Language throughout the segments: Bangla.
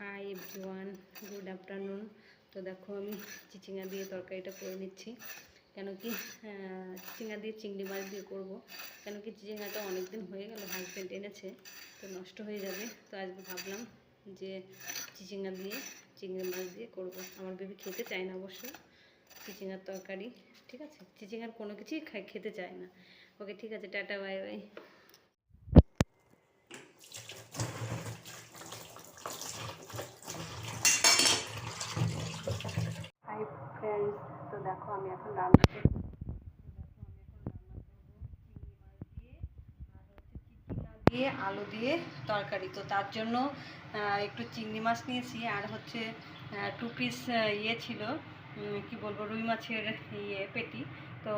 Hi everyone, good afternoon. তো দেখো আমি চিচিঙ্গা দিয়ে তরকারিটা করে নিচ্ছি। কেন কি চিচিঙ্গা দিয়ে চিংড়ি মাছ দিয়ে করব। কেন কি চিচিঙ্গাটা অনেক দিন হয়ে গেল, হাজব্যান্ড এনেছে, তো নষ্ট হয়ে যাবে। তো আজকে ভাবলাম যে চিচিঙ্গা দিয়ে চিংড়ি মাছ দিয়ে করব। আমার বেবি খেতে চায় না অবশ্য চিচিঙ্গার তরকারি, ঠিক আছে, চিচিঙ্গার কোনো কিছুই খেতে চায় না। ওকে ঠিক আছে, tata bye bye. Hi friends, তো দেখো আমি এখন রান্না করছি। দিয়ে আলু দিয়ে তরকারি। তো তার জন্য একটু চিংড়ি মাছ নিয়েছি, আর হচ্ছে 2 পিস ইয়ে ছিল, কি বলবো, রুই মাছের পেটি। তো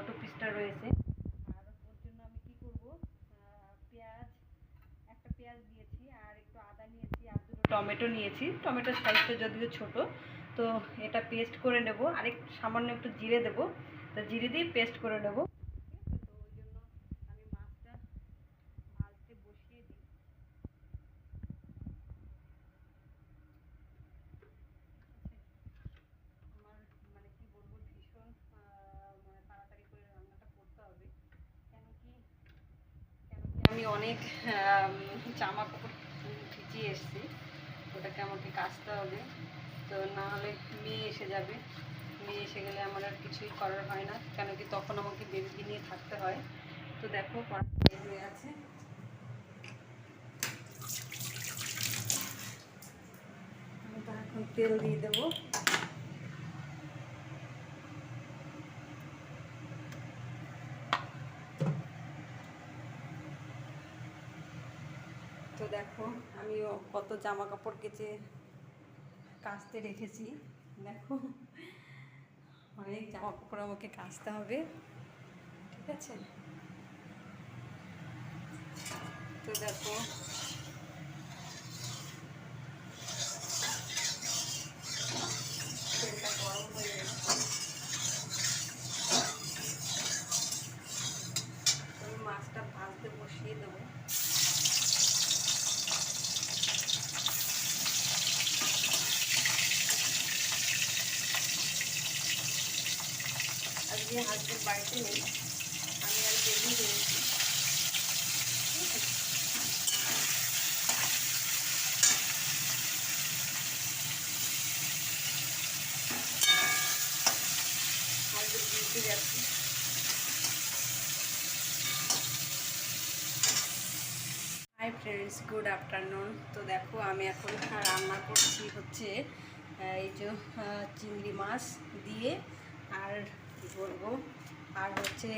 2 পিসটা রয়েছে। আর ওর জন্য আমি কি করব, পেঁয়াজ, একটা পেঁয়াজ দিয়েছি, আর একটু আদা নিয়েছি, আর 2টো টমেটো নিয়েছি। টমেটোর সাইজটা যদিও ছোট। তো এটা পেস্ট করে নেব, আর একটু সামান্য একটু জিরে দেবো। তো জিরে দিয়ে পেস্ট করে নেব। আমি অনেক জামা কাপড় ভিজিয়ে এসেছি, ওটাকে আমাকে কাচতে হবে। তো না হলে মেয়ে এসে যাবে, মেয়ে এসে গেলে আমার আর কিছুই করার হয় না, কেন কি তখন আমাকে বেবিকে নিয়ে থাকতে হয়। তো দেখো কড়াই হয়ে আছে, আমি তো এখন তেল দিয়ে দেবো। তো দেখো আমিও কত জামা কাপড় কেচে কাচতে রেখেছি। দেখো অনেক জামা কাপড় আমাকে কাচতে হবে, ঠিক আছে। তো দেখো তেলটা গরম হয়ে গেছে, আমি মাছটা ভাজতে বসিয়ে দেবো। আজকে হাজবেন্ড বাড়িতে নেই, আমি আর বেবি রয়েছি। হাজবেন্ড ডিউটি যাচ্ছি। Hi friends, good afternoon. তো দেখো আমি এখন রান্না করছি হচ্ছে এই যে চিংড়ি মাছ দিয়ে, আর কী বলবো, আর হচ্ছে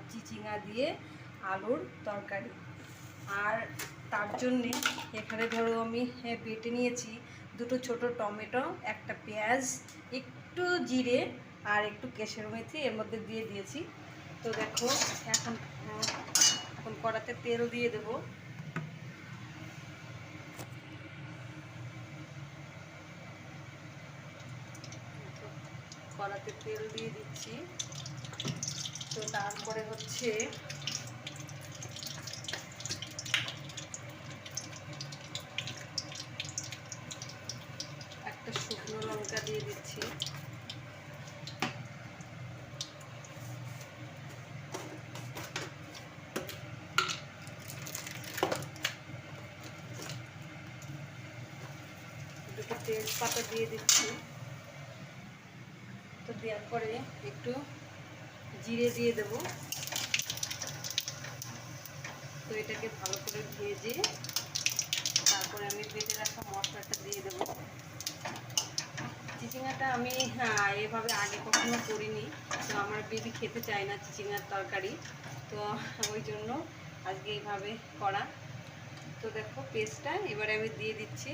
চিচিঙ্গা দিয়ে আলুর তরকারি। আর তার জন্যে এখানে ধরো আমি বেটে নিয়েছি 2টো ছোটো টমেটো, একটা পেঁয়াজ, একটু জিরে, আর একটু কেশর মেথি এর মধ্যে দিয়ে দিয়েছি। তো দেখো এখন এখন কড়াতে তেল দিয়ে দেবো। কড়াতে তেল দিয়ে দিচ্ছি। তো তারপরে হচ্ছে একটা শুকনো লঙ্কা দিয়ে দিচ্ছি। দুটো তেজপাতা দিয়ে দিচ্ছি। তো দেওয়ার পরে একটু জিরে দিয়ে দেবো। তো এটাকে ভালো করে ভেজে তারপরে আমি বেটে রাখা মশলাটা দিয়ে দেবো। চিচিঙ্গাটা আমি এভাবে আগে কখনো করিনি, তো আমার বেবি খেতে চায় না চিচিঙ্গার তরকারি, তো ওই জন্য আজকে এইভাবে করা। তো দেখো পেস্টটা এবারে আমি দিয়ে দিচ্ছি।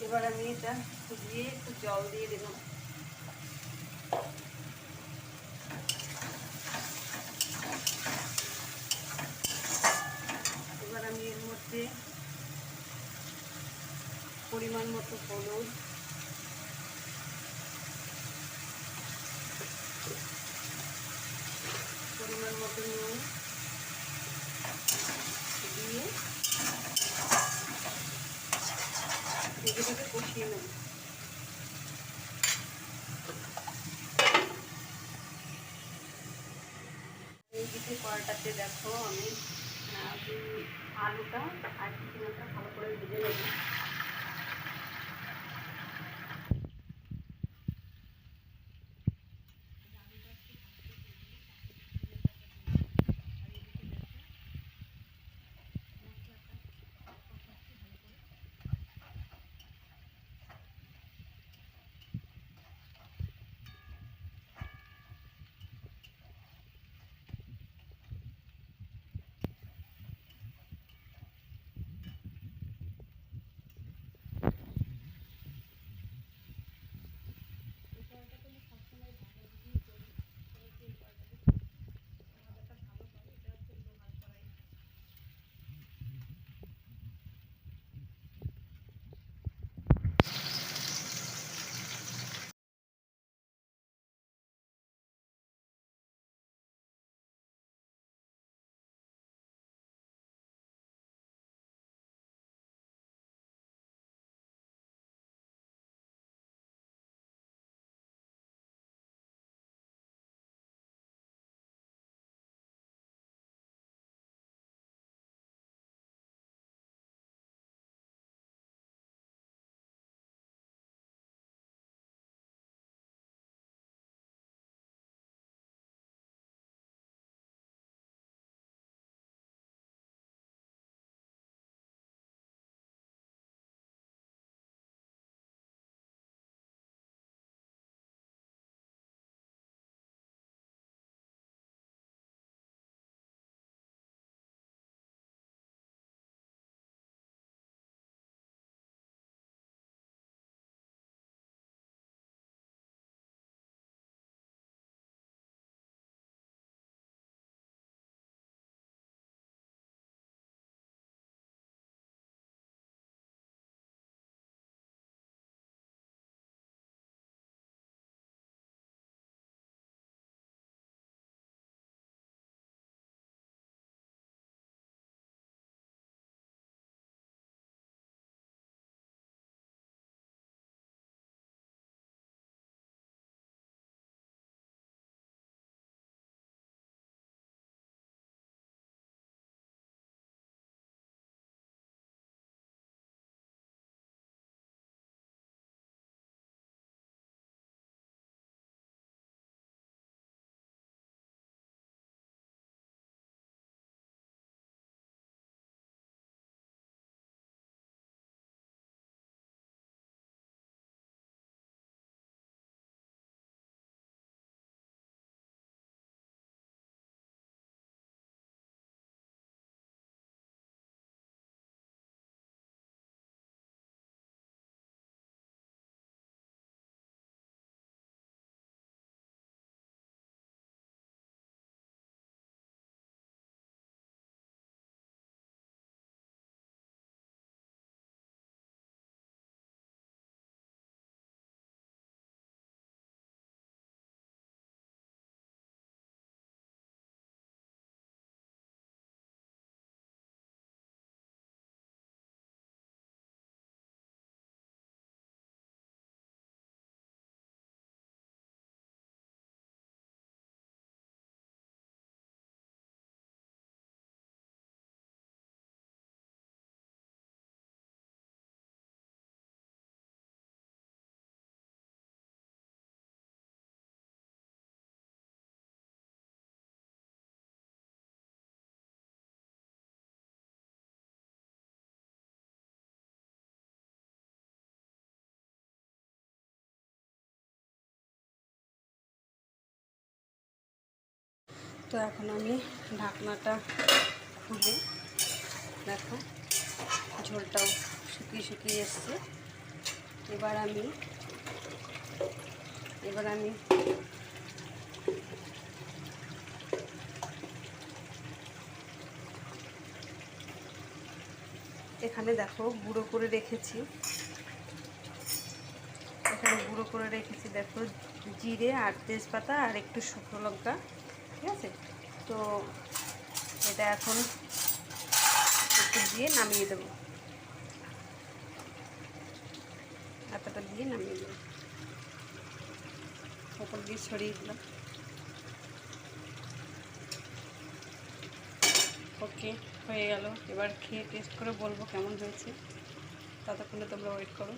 এবার আমি এটা দিয়ে একটু জল দিয়ে দেবো। মতো হলুদ, পরিমাণ মতো নুন দিয়ে কষিয়ে নেব। এইদিকে কড়াটাতে দেখো আমি আলুটা আর চিকেনটা ভালো করে ভেজে নেব। তো এখন আমি ঢাকনাটা খুলে দেখো ঝোলটাও শুকিয়ে শুকিয়ে এসছে। এবার আমি এখানে দেখো গুঁড়ো করে রেখেছি এখানে গুঁড়ো করে রেখেছি দেখো, জিরে আর তেজপাতা আর একটু শুকনো লঙ্কা, ঠিক আছে। তো এটা এখন একটু দিয়ে নামিয়ে দেবো, এতটা দিয়ে নামিয়ে দেবো, ওপর দিয়ে ছড়িয়ে দিলাম। ওকে, হয়ে গেল। এবার খেয়ে টেস্ট করে বলবো কেমন হয়েছে, ততক্ষণে তোমরা ওয়েট করো।